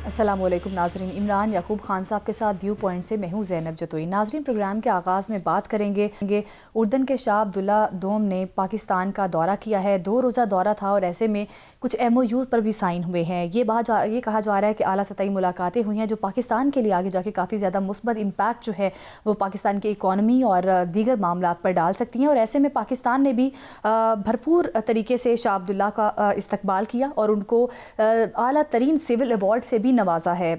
अस्सलाम वालेकुम नाजरीन, इमरान याकूब खान साहब के साथ व्यू पॉइंट से मैं हूँ ज़ैनब जतोई। नाजरीन, प्रोग्राम के आगाज़ में बात करेंगे उर्दन के शाह अब्दुल्ला दोम ने पाकिस्तान का दौरा किया है। 2 रोज़ा दौरा था और ऐसे में कुछ MOU पर भी साइन हुए हैं। ये कहा जा रहा है कि आला सतही मुलाकातें हुई हैं जो पाकिस्तान के लिए आगे जाके काफ़ी ज़्यादा मुस्बत इम्पैक्ट जो है वो पाकिस्तान की इकॉनमी और दीगर मामलात पर डाल सकती हैं। और ऐसे में पाकिस्तान ने भी भरपूर तरीके से शाह अब्दुल्ला का इस्तकबाल किया और उनको आला तरीन सिविल अवार्ड से भी नवाजा है।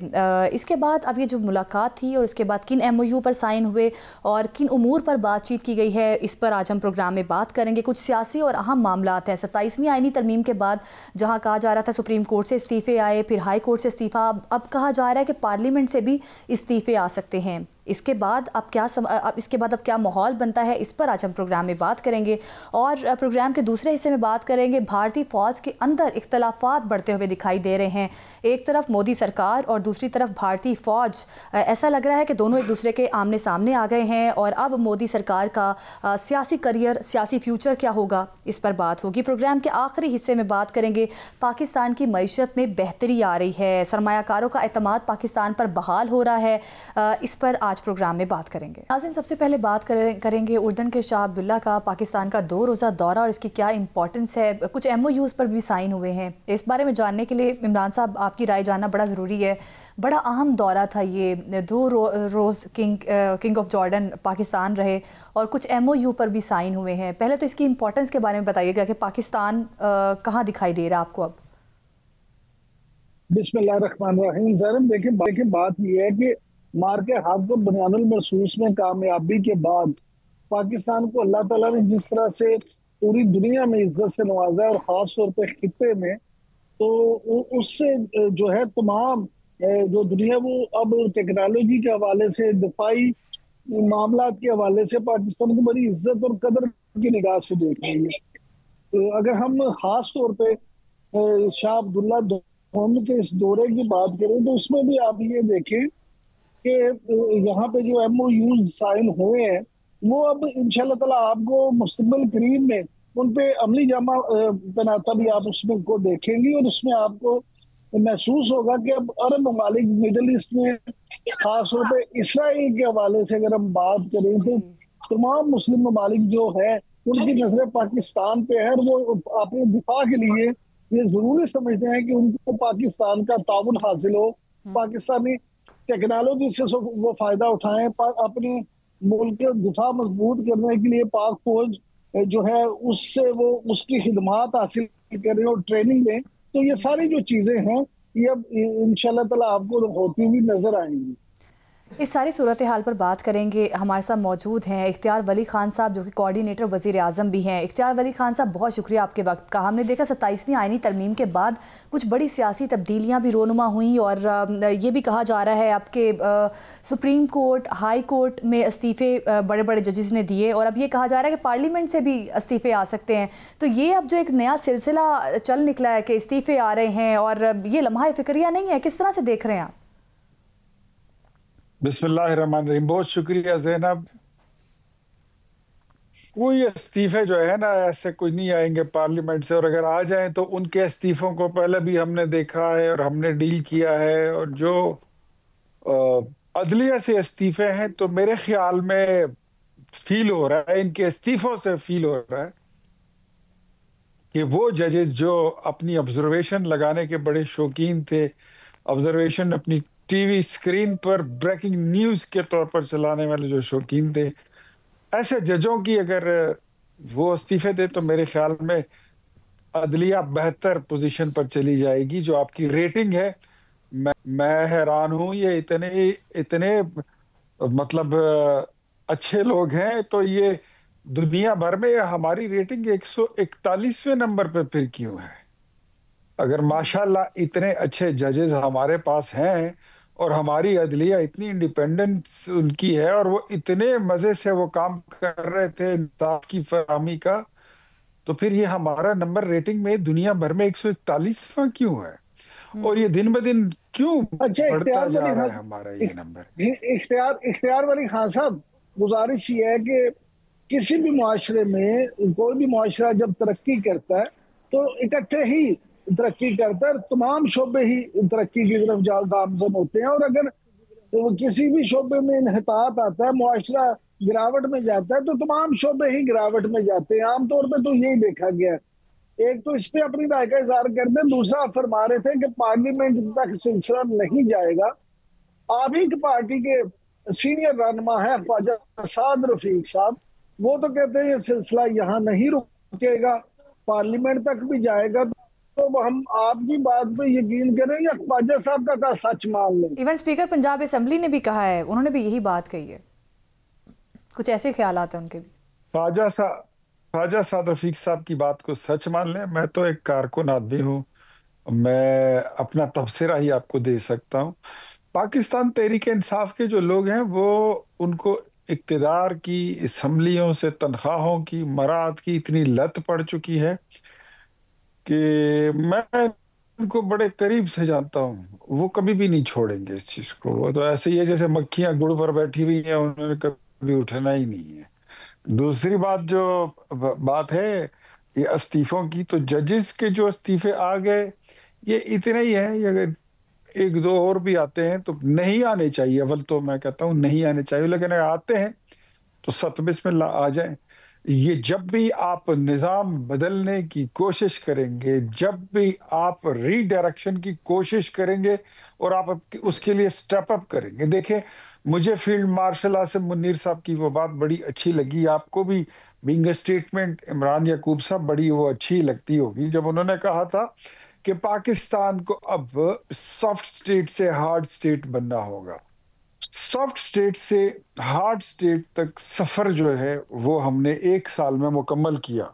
इसके बाद अब ये जो मुलाकात थी और इसके बाद किन MOU पर साइन हुए और किन उमूर पर बातचीत की गई है, इस पर आज हम प्रोग्राम में बात करेंगे। कुछ सियासी और अहम मामलात हैं। 27वीं आईनी तरमीम के बाद जहां कहा जा रहा था सुप्रीम कोर्ट से इस्तीफे आए, फिर हाई कोर्ट से इस्तीफा, अब कहा जा रहा है कि पार्लियामेंट से भी इस्तीफे आ सकते हैं। इसके बाद अब क्या माहौल बनता है, इस पर आज हम प्रोग्राम में बात करेंगे। और प्रोग्राम के दूसरे हिस्से में बात करेंगे भारतीय फ़ौज के अंदर इख्तलाफात बढ़ते हुए दिखाई दे रहे हैं। एक तरफ मोदी सरकार और दूसरी तरफ भारतीय फ़ौज, ऐसा लग रहा है कि दोनों एक दूसरे के आमने सामने आ गए हैं। और अब मोदी सरकार का सियासी करियर, सियासी फ्यूचर क्या होगा, इस पर बात होगी। प्रोग्राम के आखिरी हिस्से में बात करेंगे पाकिस्तान की मईशत में बेहतरी आ रही है, सरमायाकारों का एतमाद पाकिस्तान पर बहाल हो रहा है। इस पर आज प्रोग्राम में बात करेंगे। नाज़रीन, सबसे पहले बात करेंगे उर्दन के शाह अब्दुल्ला का पाकिस्तान का 2 रोज़ा दौरा और इसकी क्या इंपॉर्टेंस है। कुछ MOUs पर भी साइन हुए हैं। इस बारे में जानने के लिए इमरान साहब आपकी राय जानना बड़ा ज़रूरी है। बड़ा अहम दौरा था ये। 2 रोज़ किंग ऑफ जॉर्डन पाकिस्तान रहे और कुछ MOU पर भी साइन हुए हैं। पहले तो इसकी इंपॉर्टेंस के बारे में बताइएगा कि पाकिस्तान कहाँ दिखाई दे रहा है आपको अब। बिस्मिल्लाहिर्रहमानिर्रहीम। ज़रम देखिए बात यह है कि मार के हाथ को बुनियानुल मरसूस में कामयाबी के बाद पाकिस्तान को अल्लाह ताला ने जिस तरह से पूरी दुनिया में इज्जत से नवाजा है और खास तौर पे खित्ते में, तो उससे जो है तमाम जो दुनिया वो अब टेक्नोलॉजी के हवाले से, दिफाई मामलात के हवाले से पाकिस्तान को बड़ी इज्जत और कदर की निगाह से देख रही है। तो अगर हम खास तौर पे शाह अब्दुल्ला दोम के इस दौरे की बात करें तो उसमें भी आप ये देखें कि यहाँ पे जो MOU साइन हुए हैं वो अब इंशाल्लाह ताला आपको मुस्तकबिल करीब में उन पे अमली जामा पहनाता भी आप उसमें को देखेंगे और उसमें आपको महसूस होगा कि अब अरब ममालिक, मिडल ईस्ट में खास तौर पे इसराइल के हवाले से अगर हम बात करें तो तमाम मुस्लिम ममालिक जो है उनकी नजरें पाकिस्तान पे है और वो अपने दिफा के लिए ये जरूरी समझते हैं कि उनको पाकिस्तान का ताउन हासिल हो, पाकिस्तानी टेक्नोलॉजी से वो फायदा उठाएं, अपने मुल्क के दिफा मजबूत करने के लिए पाक फौज जो है उससे वो उसकी खिदमात हासिल करें और ट्रेनिंग दें। तो ये सारी जो चीजें हैं ये अब इंशाल्लाह ताला आपको होती हुई नजर आएंगी। इस सारी सूरत हाल पर बात करेंगे। हमारे साथ मौजूद हैं इख्तियार वली खान साहब, जो कि कोऑर्डिनेटर वज़ीर आज़म भी हैं। इख्तियार वली खान साहब, बहुत शुक्रिया आपके वक्त का। हमने देखा 27वीं आईनी तरमीम के बाद कुछ बड़ी सियासी तब्दीलियां भी रोनुमा हुई और ये भी कहा जा रहा है आपके सुप्रीम कोर्ट, हाई कोर्ट में इस्तीफ़े बड़े बड़े जजेस ने दिए और अब ये कहा जा रहा है कि पार्लियामेंट से भी इस्तीफ़े आ सकते हैं। तो ये अब जो एक नया सिलसिला चल निकला है कि इस्तीफ़े आ रहे हैं और ये लम्हा फ़िक्रिया नहीं है, किस तरह से देख रहे हैं आप? बिस्मिल्लाहिर्रहमानिर्रहीम। बहुत शुक्रिया ज़ैनब। कोई इस्तीफे जो है ना ऐसे कोई नहीं आएंगे पार्लियामेंट से, और अगर आ जाएं तो उनके इस्तीफों को पहले भी हमने देखा है और हमने डील किया है। और जो अदलिया से इस्तीफे हैं तो मेरे ख्याल में फील हो रहा है, इनके इस्तीफों से फील हो रहा है कि वो जजेस जो अपनी ऑब्जर्वेशन लगाने के बड़े शौकीन थे, ऑब्जर्वेशन अपनी टीवी स्क्रीन पर ब्रेकिंग न्यूज के तौर पर चलाने वाले जो शौकीन थे, ऐसे जजों की अगर वो इस्तीफे दे तो मेरे ख्याल में अदलिया बेहतर पोजीशन पर चली जाएगी। जो आपकी रेटिंग है, मैं हैरान हूं, ये इतने इतने मतलब अच्छे लोग हैं तो ये दुनिया भर में हमारी रेटिंग 141वें नंबर पे फिर क्यों है? अगर माशाल्लाह इतने अच्छे जजेस हमारे पास हैं और हमारी अदलिया इतनी इंडिपेंडेंस उनकी है और वो इतने मजे से वो काम कर रहे थे इंसाफ की फराहमी का, तो फिर ये हमारा नंबर रेटिंग में दुनिया भर में 141वां क्यों है? और ये दिन ब दिन क्यों अच्छा, बढ़ता जा रहा है हमारा ये नंबर? इख्तियार वाली खान साहब, गुजारिश ये है कि किसी भी मुआशरे में कोई भी मुआशरा जब तरक्की करता है तो इकट्ठे ही तरक्की करता है, तमाम शोबे ही तरक्की की तरफ गामजन होते हैं। और अगर वो किसी भी शोबे में इन्हितात आता है, मुआशरा गिरावट में जाता है, तो तमाम शोबे ही गिरावट में जाते हैं। आमतौर पे तो यही देखा गया है। एक तो इस पे अपनी राय का इजहार करते हैं, दूसरा फरमा रहे थे कि पार्लियामेंट तक सिलसिला नहीं जाएगा। आप ही की पार्टी के सीनियर रहनुमा है ख्वाजा साद रफीक साहब, वो तो कहते हैं ये सिलसिला यहाँ नहीं रुकेगा, पार्लियामेंट तक भी जाएगा। तो हम आपकी बात पे यकीन करें या ख्वाजा साहब का सच मान लें? इवन स्पीकर पंजाब असेंबली ने भी कहा है, उन्होंने भी यही बात कही है। कुछ ऐसे ख्यालात हैं उनके भी। ख्वाजा साद रफीक साहब की बात को सच मान लें। मैं तो एक कारकुन आदमी हूँ, मैं अपना तबसरा ही आपको दे सकता हूँ। पाकिस्तान तहरीक इंसाफ के जो लोग हैं वो उनको इक्तिदार की, असम्बलियों से तनख्वाहों की, मराद की इतनी लत पड़ चुकी है कि मैं उनको बड़े करीब से जानता हूँ। वो कभी भी नहीं छोड़ेंगे इस चीज को। वो तो ऐसे ही है जैसे मक्खियां गुड़ पर बैठी हुई हैं, उन्होंने कभी उठना ही नहीं है। दूसरी बात जो बात है ये इस्तीफों की, तो जजेस के जो इस्तीफे आ गए ये इतने ही है। ये अगर एक दो और भी आते हैं तो नहीं आने चाहिए। अव्वल तो मैं कहता हूँ नहीं आने चाहिए, लेकिन अगर आते हैं तो सत बिस्मिल्लाह आ जाएं। ये जब भी आप निज़ाम बदलने की कोशिश करेंगे, जब भी आप रीडायरेक्शन की कोशिश करेंगे और आप उसके लिए स्टेप अप करेंगे। देखें, मुझे फील्ड मार्शल आसिम मुनीर साहब की वो बात बड़ी अच्छी लगी। आपको भी बीइंग स्टेटमेंट इमरान याकूब साहब बड़ी वो अच्छी लगती होगी, जब उन्होंने कहा था कि पाकिस्तान को अब सॉफ्ट स्टेट से हार्ड स्टेट बनना होगा। सॉफ्ट स्टेट से हार्ड स्टेट तक सफर जो है वो हमने 1 साल में मुकम्मल किया।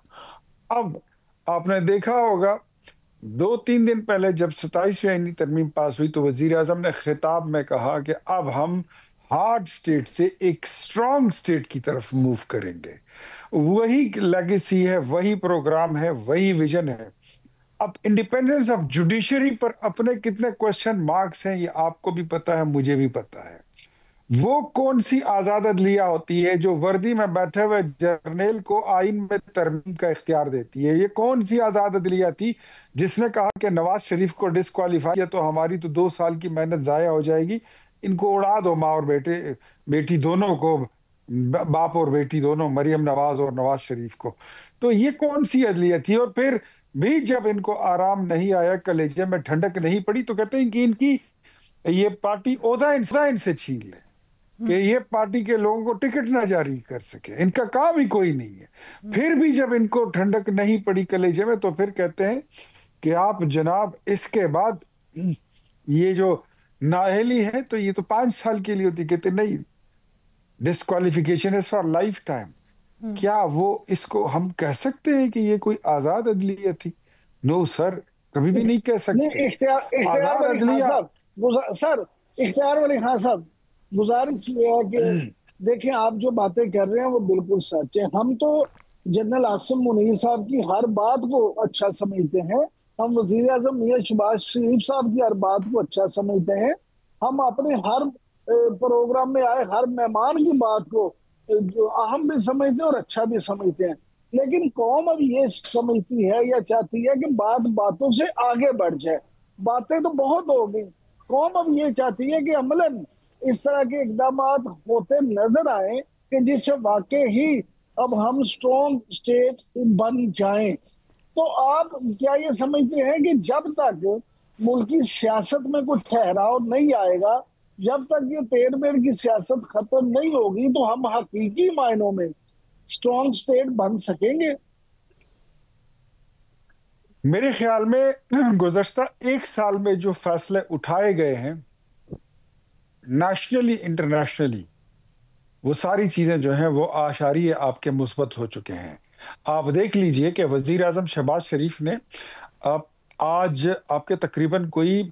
अब आपने देखा होगा 2-3 दिन पहले जब 27वीं आईनी तरमीम पास हुई तो वजीर आजम ने खिताब में कहा कि अब हम हार्ड स्टेट से एक स्ट्रॉन्ग स्टेट की तरफ मूव करेंगे। वही लेगेसी है, वही प्रोग्राम है, वही विजन है। अब इंडिपेंडेंस ऑफ जुडिशरी पर अपने कितने क्वेश्चन मार्क्स हैं ये आपको भी पता है, मुझे भी पता है। वो कौन सी आजाद अदलिया होती है जो वर्दी में बैठे हुए जर्नल को आइन में तरमीम का इख्तियार देती है? ये कौन सी आजाद अदलिया थी जिसने कहा कि नवाज शरीफ को डिस्क्वालीफाई किया तो हमारी तो 2 साल की मेहनत जाया हो जाएगी, इनको उड़ा दो, माँ और बेटी दोनों को, बाप और बेटी दोनों, मरियम नवाज और नवाज शरीफ को। तो ये कौन सी अदलिया थी? और फिर भी जब इनको आराम नहीं आया, कलेजे में ठंडक नहीं पड़ी, तो कहते हैं कि इनकी ये पार्टी ओहदा इनसे छीन ले कि ये पार्टी के लोगों को टिकट ना जारी कर सके। इनका काम ही कोई नहीं है। फिर भी जब इनको ठंडक नहीं पड़ी कलेजे में तो फिर कहते हैं कि आप जनाब इसके बाद ये जो नाअहली है तो ये तो 5 साल के लिए होती। कहते नहीं, disqualification is for life time. क्या वो इसको हम कह सकते हैं कि ये कोई आजाद अदलिया थी? नो सर, कभी भी नहीं कह सकते। इख्तियार वली खान साहब, सर इख्तियार वली खान साहब, गुजारिश ये है कि देखें आप जो बातें कर रहे हैं वो बिल्कुल सच है। हम तो जनरल आसिम मुनीर साहब की हर बात को अच्छा समझते हैं, हम वजीर आजम मियां शहबाज शरीफ साहब की हर बात को अच्छा समझते हैं, हम अपने हर प्रोग्राम में आए हर मेहमान की बात को जो अहम भी समझते हैं और अच्छा भी समझते हैं। लेकिन कौम अब ये समझती है या चाहती है कि बात बातों से आगे बढ़ जाए। बातें तो बहुत हो गई, कौम अब ये चाहती है कि अमलन इस तरह के इकदाम होते नजर आए कि जिससे वाकई ही अब हम स्ट्रॉन्ग स्टेट बन जाएं। तो आप क्या ये समझते हैं कि जब तक मुल्की सियासत में कुछ ठहराव नहीं आएगा, जब तक ये तेड़-मेड़ की सियासत खत्म नहीं होगी, तो हम हकीकी मायनों में स्ट्रॉन्ग स्टेट बन सकेंगे? मेरे ख्याल में गुज़श्ता 1 साल में जो फैसले उठाए गए हैं नेशनली इंटरनेशनली, वो सारी चीजें जो हैं वो आशारी आपके मुस्बत हो चुके हैं। आप देख लीजिए कि वजीर आजम शहबाज शरीफ ने आज आपके तकरीबन कोई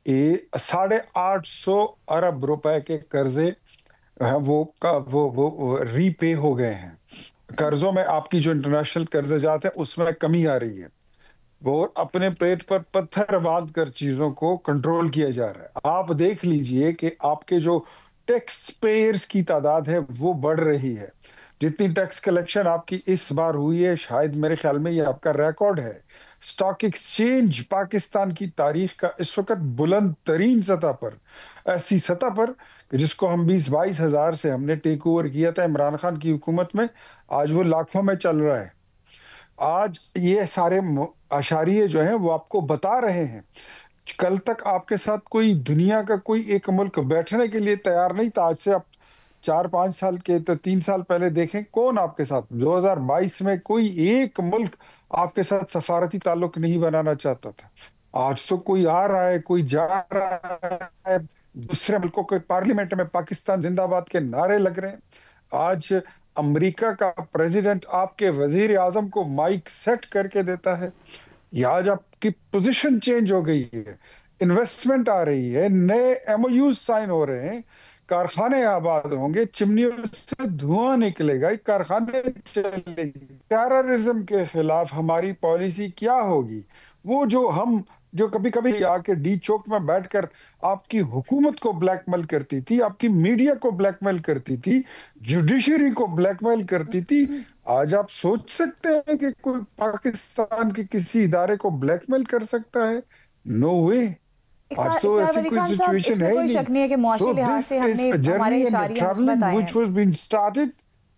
850 अरब रुपए के कर्जे वो रीपे हो गए हैं। कर्जों में आपकी जो इंटरनेशनल कर्जे जाते हैं उसमें कमी आ रही है। वो अपने पेट पर पत्थर बांध कर चीजों को कंट्रोल किया जा रहा है। आप देख लीजिए कि आपके जो टैक्स पेयर्स की तादाद है वो बढ़ रही है। जितनी टैक्स कलेक्शन आपकी इस बार हुई है, शायद मेरे ख्याल में ये आपका रिकॉर्ड है। स्टॉक एक्सचेंज पाकिस्तान की तारीख का इस वक्त बुलंद तरीन सतह पर, ऐसी सतह पर कि जिसको हम 20-22 हजार से हमने टेक ओवर किया था इमरान खान की हुकूमत में, आज वो लाखों में चल रहा है। आज ये सारे आशारिये जो हैं वो आपको बता रहे हैं, कल तक आपके साथ कोई दुनिया का कोई एक मुल्क बैठने के लिए तैयार नहीं था। आज से आप 4-5 साल के 3 साल पहले देखें, कौन आपके साथ 2022 में कोई एक मुल्क आपके साथ सफारती ताल्लुक नहीं बनाना चाहता था। आज तो कोई आ रहा है, कोई जा रहा है, दूसरे मुल्कों के पार्लियामेंट में पाकिस्तान जिंदाबाद के नारे लग रहे हैं। आज अमेरिका का प्रेसिडेंट आपके वजीर आजम को माइक सेट करके देता है। ये आज आपकी पोजीशन चेंज हो गई है, इन्वेस्टमेंट आ रही है, नए एमओयू साइन हो रहे हैं, कारखाने आबाद होंगे, चिमनियों से धुआं निकलेगा, कारखाने चलेंगे। टेररिज्म के खिलाफ हमारी पॉलिसी क्या होगी? वो जो कभी कभी आके डी चौक में बैठकर आपकी हुकूमत को ब्लैकमेल करती थी, आपकी मीडिया को ब्लैकमेल करती थी, जुडिशरी को ब्लैकमेल करती थी, आज आप सोच सकते हैं कि कोई पाकिस्तान के किसी इदारे को ब्लैकमेल कर सकता है? नो वे। आज तो ऐसी कोई सिचुएशन है कोई शक नहीं है कि मुआशी लिहाज से हमने हमारे इशारियां मुस्बत आए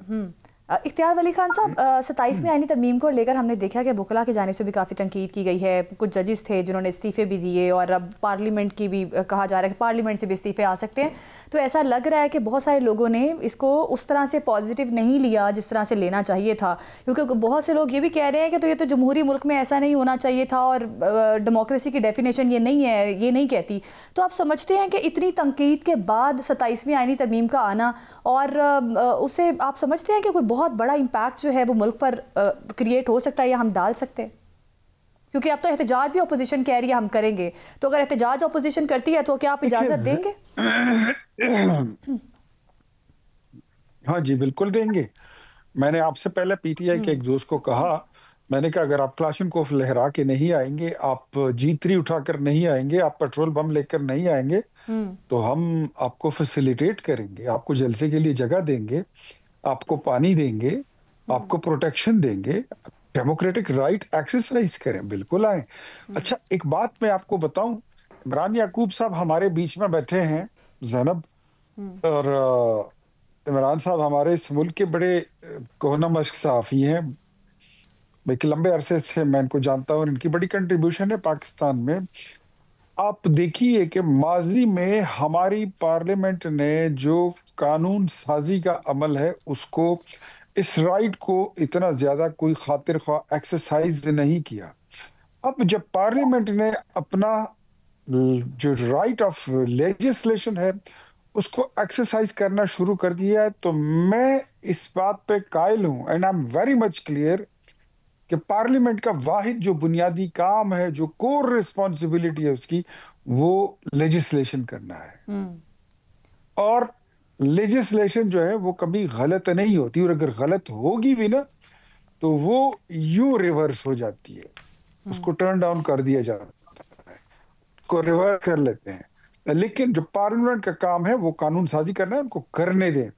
हैं। इख्तियार वली खान साहब, 27वीं आईनी तरमीम को लेकर हमने देखा कि वकला की जानिब से भी काफ़ी तनकीद की गई है। कुछ जजेस थे जिन्होंने इस्तीफ़े भी दिए और अब पार्लियामेंट की भी कहा जा रहा है कि पार्लियामेंट से भी इस्तीफ़े आ सकते हैं। तो ऐसा लग रहा है कि बहुत सारे लोगों ने इसको उस तरह से पॉजिटिव नहीं लिया जिस तरह से लेना चाहिए था, क्योंकि बहुत से लोग ये भी कह रहे हैं कि तो ये तो जमहूरी मुल्क में ऐसा नहीं होना चाहिए था और डेमोक्रेसी की डेफिनेशन ये नहीं है, ये नहीं कहती। तो आप समझते हैं कि इतनी तनकीद के बाद 27वीं आईनी तरमीम का आना और उससे आप समझते हैं कि कोई बहुत बड़ा इम्पैक्ट जो है वो मुल्क पर क्रिएट हो सकता है या हम डाल सकते हैं? क्योंकि अब तो एहतजाज भी अपोजिशन कह रही है हम करेंगे, तो अगर एहतजाज अपोजिशन करती है तो क्या आप इजाजत देंगे? हाँ जी, बिल्कुल देंगे। मैंने आपसे पहले पीटीआई के एक दोस्त को कहा, मैंने कहा अगर आप क्लाशनकोफ लहरा के नहीं आएंगे, आप G3 उठाकर नहीं आएंगे, आप पेट्रोल बम लेकर नहीं आएंगे, तो हम आपको फैसिलिटेट करेंगे, आपको जलसे के लिए जगह देंगे, आपको पानी देंगे, आपको प्रोटेक्शन देंगे, डेमोक्रेटिक राइट एक्सरसाइज करें, बिल्कुल आए। अच्छा, एक बात मैं आपको बताऊं, इमरान याकूब साहब हमारे बीच में बैठे हैं, ज़ैनब, और इमरान साहब हमारे इस मुल्क के बड़े कोहना मश्क सहाफ़ी हैं, एक लंबे अरसे से मैं इनको जानता हूं और इनकी बड़ी कंट्रीब्यूशन है पाकिस्तान में। आप देखिए कि माजी में हमारी पार्लियामेंट ने जो कानून साजी का अमल है उसको, इस राइट को इतना ज्यादा कोई खातिर ख्वाह एक्सरसाइज नहीं किया। अब जब पार्लियामेंट ने अपना जो राइट ऑफ लेजिस्लेशन है उसको एक्सरसाइज करना शुरू कर दिया है, तो मैं इस बात पे कायल हूं and I am very much clear कि पार्लियामेंट का वाहिद जो बुनियादी काम है, जो कोर रिस्पॉन्सिबिलिटी है उसकी, वो लेजिस्लेशन करना है। और लेजिस्लेशन जो है वो कभी गलत नहीं होती, और अगर गलत होगी भी ना तो वो यूं रिवर्स हो जाती है, उसको टर्न डाउन कर दिया जाता है, उसको रिवर्स कर लेते हैं। लेकिन जो पार्लियामेंट का काम है वो कानून साजी करना है, उनको करने दें।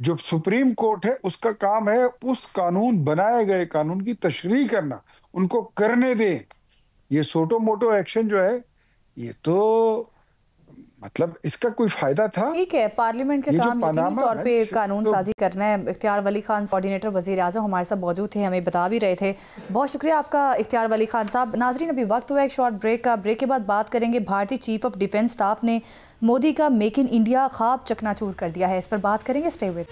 जो सुप्रीम कोर्ट है उसका काम है उस कानून, बनाए गए कानून की तशरीह करना, उनको करने दें। ये छोटो मोटो एक्शन जो है ये तो मतलब इसका कोई फायदा था? ठीक है, पार्लियामेंट का काम यकीनी तौर पे कानून साजी करना है। इख्तियार वली खान कोऑर्डिनेटर वजीर आज़म हमारे साथ मौजूद थे, हमें बता भी रहे थे। बहुत शुक्रिया आपका इख्तियार वली खान साहब। नाजरीन, अभी वक्त हुआ एक शॉर्ट ब्रेक का। ब्रेक के बाद बात करेंगे, भारतीय चीफ ऑफ डिफेंस स्टाफ ने मोदी का मेक इन इंडिया ख्वाब चकनाचूर कर दिया है, इस पर बात करेंगे। Stay with.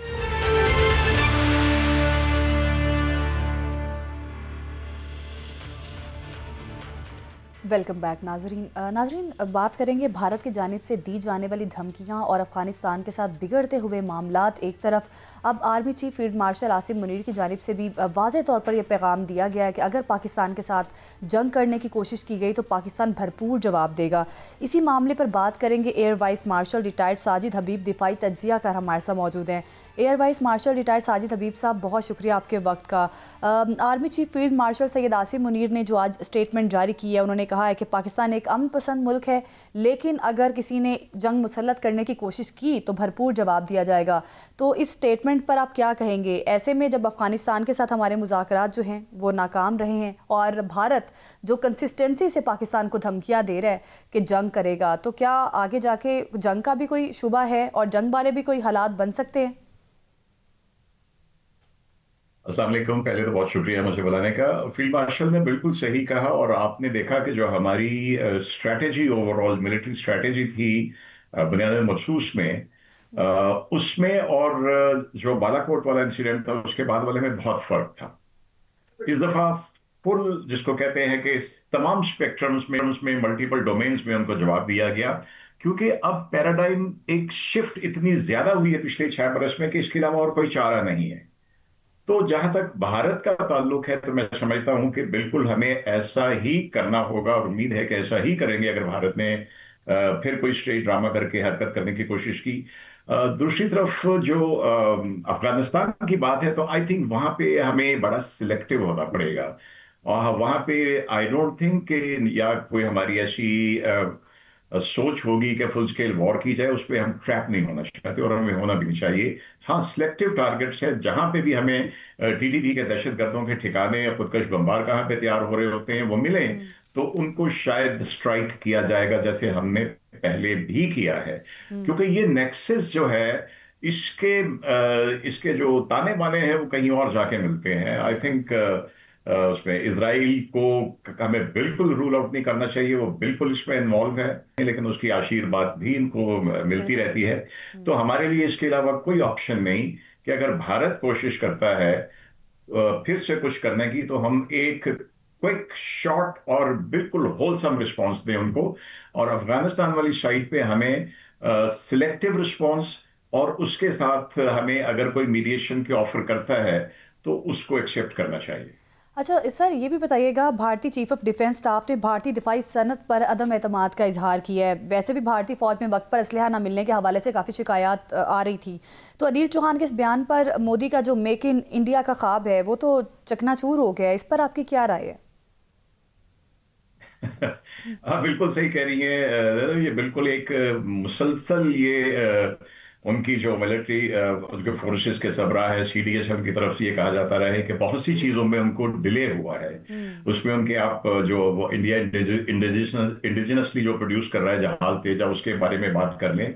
वेलकम बैक नाजरीन, बात करेंगे भारत की जानिब से दी जाने वाली धमकियां और अफगानिस्तान के साथ बिगड़ते हुए मामलात। एक तरफ अब army chief field martial Asim Munir की जानिब से भी वाज़ेह तौर पर यह पैगाम दिया गया है कि अगर पाकिस्तान के साथ जंग करने की कोशिश की गई तो पाकिस्तान भरपूर जवाब देगा। इसी मामले पर बात करेंगे। Air vice marshal retired Sajid Habib दिफाई तज्जिया कर हमारे साथ मौजूद हैं। Air vice marshal retired Sajid Habib साहब, बहुत शुक्रिया आपके वक्त का। Army chief field marshal Syed Asim Munir ने जो आज स्टेटमेंट जारी की है, उन्होंने कहा कहा है कि पाकिस्तान एक अमन पसंद मुल्क है, लेकिन अगर किसी ने जंग मुसल्लत करने की कोशिश की तो भरपूर जवाब दिया जाएगा। तो इस स्टेटमेंट पर आप क्या कहेंगे? ऐसे में जब अफगानिस्तान के साथ हमारे मुज़ाकरात जो हैं वो नाकाम रहे हैं और भारत जो कंसिस्टेंसी से पाकिस्तान को धमकियाँ दे रहा है कि जंग करेगा, तो क्या आगे जाके जंग का भी कोई शुबा है और जंग वाले भी कोई हालात बन सकते हैं? अस्सलाम वालेकुम। पहले तो बहुत शुक्रिया मुझे बुलाने का। फील्ड मार्शल ने बिल्कुल सही कहा और आपने देखा कि जो हमारी स्ट्रैटेजी, ओवरऑल मिलिट्री स्ट्रैटेजी थी बुनियादी मखसूस में, उसमें और जो बालाकोट वाला इंसिडेंट था उसके बाद वाले में बहुत फर्क था। इस दफा फुल, जिसको कहते हैं कि तमाम स्पेक्ट्रम्स में, उसमें मल्टीपल डोमेन्स में उनको जवाब दिया गया, क्योंकि अब पैराडाइम एक शिफ्ट इतनी ज्यादा हुई है पिछले 6 बरस में कि इसके अलावा और कोई चारा नहीं है। तो जहां तक भारत का ताल्लुक है तो मैं समझता हूं कि बिल्कुल हमें ऐसा ही करना होगा और उम्मीद है कि ऐसा ही करेंगे अगर भारत ने फिर कोई स्ट्रेट ड्रामा करके हरकत करने की कोशिश की। दूसरी तरफ जो अफगानिस्तान की बात है तो आई थिंक वहां पे हमें बड़ा सिलेक्टिव होना पड़ेगा और वहां पे आई डोंट थिंक कि या कोई हमारी ऐसी सोच होगी कि फुल स्केल वॉर की जाए, उस पर हम ट्रैप नहीं होना चाहते और हमें होना भी नहीं चाहिए। हाँ, सिलेक्टिव टारगेट्स है, जहां पे भी हमें टीटीपी के दहशतगर्दों के ठिकाने या खुदकश बमबार कहाँ पे तैयार हो रहे होते हैं वो मिले तो उनको शायद स्ट्राइक किया जाएगा, जैसे हमने पहले भी किया है। क्योंकि ये नेक्सस जो है इसके जो ताने बाने हैं वो कहीं और जाके मिलते हैं। आई थिंक उसमें इसराइल को हमें बिल्कुल रूल आउट नहीं करना चाहिए, वो बिल्कुल इसमें इन्वॉल्व है, लेकिन उसकी आशीर्वाद भी इनको मिलती रहती है। तो हमारे लिए इसके अलावा कोई ऑप्शन नहीं कि अगर भारत कोशिश करता है फिर से कुछ करने की तो हम एक क्विक शॉर्ट और बिल्कुल होलसम रिस्पॉन्स दें उनको। और अफगानिस्तान वाली साइड पे हमें सिलेक्टिव रिस्पॉन्स और उसके साथ हमें अगर कोई मीडिएशन की ऑफर करता है तो उसको एक्सेप्ट करना चाहिए। अच्छा सर, ये भी बताइएगा, भारतीय चीफ ऑफ डिफेंस स्टाफ ने भारतीय दिफाई सनत पर अदम एतमाद का इजहार किया है। वैसे भी भारतीय फौज में वक्त पर असलहा न मिलने के हवाले से काफ़ी शिकायत आ रही थी, तो अनिल चौहान के इस बयान पर मोदी का जो मेक इन इंडिया का ख्वाब है वो तो चकनाचूर हो गया है। इस पर आपकी क्या राय है? हाँ, बिल्कुल सही कह रही हैं। ये बिल्कुल एक मुसलसल ये उनकी जो मिलिट्री उनके फोर्सेस के सबरा है सीडीएसएफ की तरफ से ये कहा जाता रहा है कि बहुत सी चीजों में उनको डिले हुआ है। उसमें उनके आप जो वो इंडिया इंडिजिनसली जो प्रोड्यूस कर रहा है जहाज तेजा, उसके बारे में बात कर लें।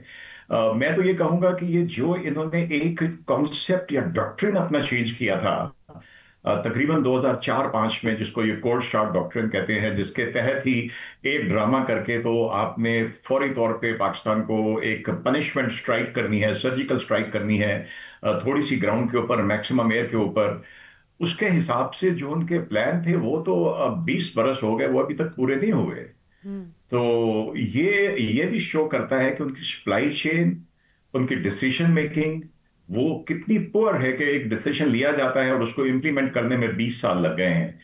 मैं तो ये कहूंगा कि ये जो इन्होंने एक कॉन्सेप्ट या डॉक्ट्रिन अपना चेंज किया था तकरीबन 2004-05 में, जिसको ये कोल्ड स्टार्ट डॉक्ट्रिन कहते हैं, जिसके तहत ही एक ड्रामा करके तो आपने फौरी तौर पे पाकिस्तान को एक पनिशमेंट स्ट्राइक करनी है, सर्जिकल स्ट्राइक करनी है थोड़ी सी ग्राउंड के ऊपर, मैक्सिमम एयर के ऊपर। उसके हिसाब से जो उनके प्लान थे वो तो 20 बरस हो गए, वो अभी तक पूरे नहीं हुए। तो ये भी शो करता है कि उनकी सप्लाई चेन, उनकी डिसीजन मेकिंग वो कितनी पुअर है कि एक डिसीजन लिया जाता है और उसको इंप्लीमेंट करने में 20 साल लग गए हैं।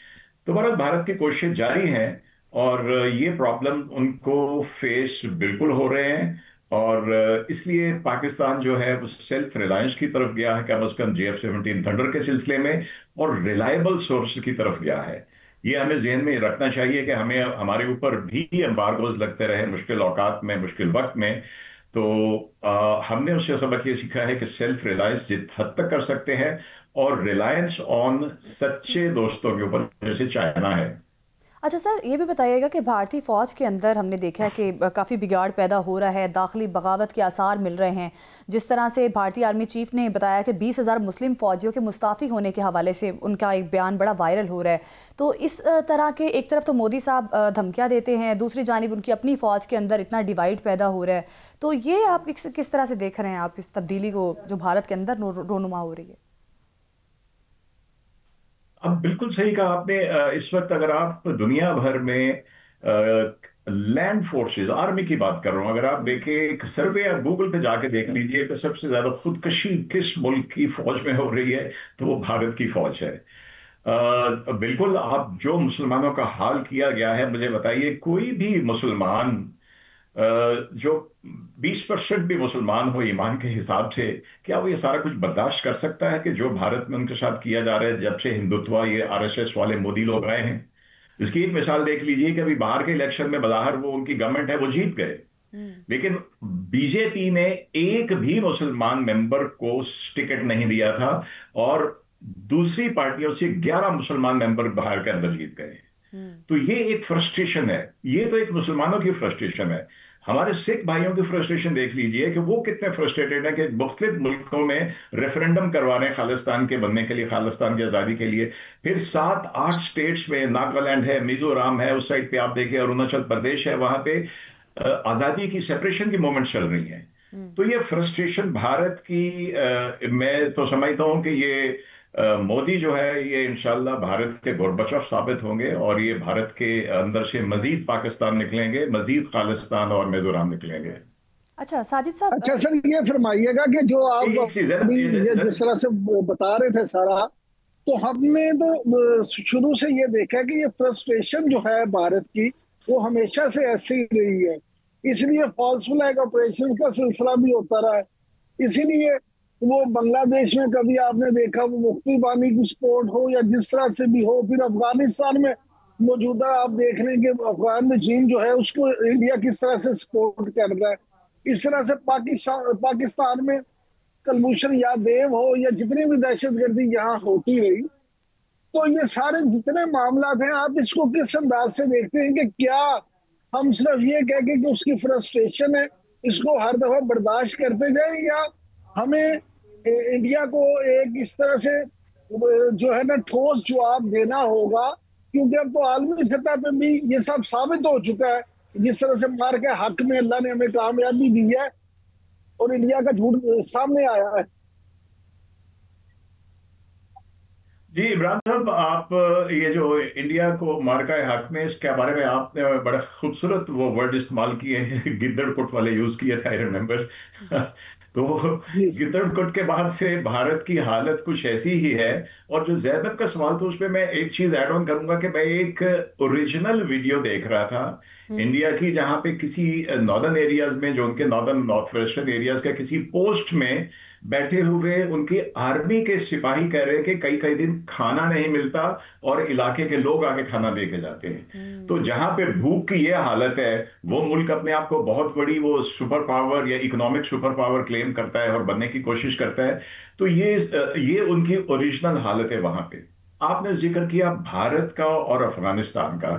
तो भारत की कोशिश जारी है और ये प्रॉब्लम उनको फेस बिल्कुल हो रहे हैं और इसलिए पाकिस्तान जो है वो सेल्फ रिलायंस की तरफ गया है, कम से कम JF-17 थंडर के सिलसिले में, और रिलायबल सोर्स की तरफ गया है। ये हमें जहन में रखना चाहिए कि हमें हमारे ऊपर भी एम्बार्गोज लगते रहे मुश्किल औकात में, मुश्किल वक्त में। तो हमने उससे सबक ये सीखा है कि सेल्फ रिलायंस जित हद तक कर सकते हैं और रिलायंस ऑन सच्चे दोस्तों के ऊपर, जैसे चाइना है। अच्छा सर, ये भी बताइएगा कि भारतीय फ़ौज के अंदर हमने देखा है कि काफ़ी बिगाड़ पैदा हो रहा है, दाखिली बगावत के आसार मिल रहे हैं। जिस तरह से भारतीय आर्मी चीफ ने बताया कि 20,000 मुस्लिम फ़ौजियों के मुस्ताफ़ी होने के हवाले से उनका एक बयान बड़ा वायरल हो रहा है। तो इस तरह के एक तरफ तो मोदी साहब धमकियाँ देते हैं, दूसरी जानिब उनकी अपनी फ़ौज के अंदर इतना डिवाइड पैदा हो रहा है। तो ये आप किस तरह से देख रहे हैं आप इस तब्दीली को जो भारत के अंदर रोनुमा हो रही है? अब बिल्कुल सही कहा आपने। इस वक्त अगर आप दुनिया भर में लैंड फोर्सेस, आर्मी की बात कर रहा हूं, अगर आप देखें एक सर्वे या गूगल पे जाके देख लीजिए कि सबसे ज्यादा खुदकशी किस मुल्क की फौज में हो रही है, तो वो भारत की फौज है। बिल्कुल, आप जो मुसलमानों का हाल किया गया है, मुझे बताइए कोई भी मुसलमान जो 20% भी मुसलमान हो ईमान के हिसाब से, क्या वो ये सारा कुछ बर्दाश्त कर सकता है कि जो भारत में उनके साथ किया जा रहा है जब से हिंदुत्व ये RSS वाले मोदी लोग आए हैं? इसकी एक मिसाल देख लीजिए कि अभी बाहर के इलेक्शन में बाहर वो उनकी गवर्नमेंट है वो जीत गए, लेकिन बीजेपी ने एक भी मुसलमान मेंबर को टिकट नहीं दिया था और दूसरी पार्टियों से 11 मुसलमान मेंबर बाहर के अंदर जीत गए। तो ये एक फ्रस्ट्रेशन है, ये तो एक मुसलमानों की फ्रस्ट्रेशन है। हमारे सिख भाइयों की फ्रस्ट्रेशन देख लीजिए कि वो कितने फ्रस्ट्रेटेड हैं कि मुख्तलिफ मुल्कों में रेफरेंडम करवा रहे हैं खालिस्तान के बनने के लिए, खालिस्तान की आज़ादी के लिए। फिर 7-8 स्टेट्स में, नागालैंड है, मिजोरम है, उस साइड पे आप देखिए अरुणाचल प्रदेश है, वहां पे आज़ादी की सेपरेशन की मूवमेंट चल रही है। तो ये फ्रस्ट्रेशन भारत की मैं तो समझता हूं कि ये मोदी जो है ये इंशाल्लाह भारत के गोरबचफ साबित होंगे और ये भारत के अंदर से मजीद पाकिस्तान निकलेंगे, मजीद खालिस्तान और मिजोरम निकलेंगे। अच्छा साजिद साहब, अच्छा सर ये फरमाइएगा कि जो आप अभी ये जिस तरह से बता रहे थे सारा, तो हमने तो शुरू से ये देखा कि ये फ्रस्ट्रेशन जो है भारत की वो हमेशा से ऐसे ही रही है, इसलिए फॉल्स फ्लैग ऑपरेशन का सिलसिला भी होता रहा है। इसीलिए वो बांग्लादेश में कभी आपने देखा वो मुफ्ती बानी की सपोर्ट हो या जिस तरह से भी हो, फिर अफगानिस्तान में मौजूदा आप देख लें कि अफगान रजीम जो है उसको इंडिया किस तरह से सपोर्ट करता है। इस तरह से पाकिस्तान में कलभूषण यादव हो या जितनी भी दहशतगर्दी यहाँ होती रही, तो ये सारे जितने मामला हैं आप इसको किस अंदाज से देखते हैं कि क्या हम सिर्फ ये कह के कि उसकी फ्रस्ट्रेशन है इसको हर दफा बर्दाश्त करते जाए, या हमें इंडिया को एक इस तरह से जो है ना ठोस जवाब देना होगा, क्योंकि अब तो आलमी सतह पे भी ये सब साबित हो चुका है जिस तरह से मार के हक में अल्लाह ने हमें कामयाबी दी है और इंडिया का झूठ सामने आया है। जी इमरान साहब, आप ये जो इंडिया को मार्का हक में, इसके बारे में आपने बड़ा खूबसूरत वो वर्ड इस्तेमाल किए हैं, गिद्दड़कुट वाले यूज किए थे, आई रिमेम्बर। तो गिद्दड़कुट के बाद से भारत की हालत कुछ ऐसी ही है। और जो जैनब का सवाल था उसमें मैं एक चीज ऐड ऑन करूंगा कि मैं एक ओरिजिनल वीडियो देख रहा था इंडिया की, जहां पे किसी नॉर्दर्न एरियाज में, जो उनके नॉर्थ वेस्टर्न एरियाज का किसी पोस्ट में बैठे हुए उनकी आर्मी के सिपाही कह रहे हैं कि कई कई दिन खाना नहीं मिलता और इलाके के लोग आके खाना दे के जाते हैं। तो जहां पे भूख की ये हालत है, वो मुल्क अपने आप को बहुत बड़ी वो सुपर पावर या इकोनॉमिक सुपर पावर क्लेम करता है और बनने की कोशिश करता है। तो ये उनकी ओरिजिनल हालत है वहां पे। आपने जिक्र किया भारत का और अफगानिस्तान का,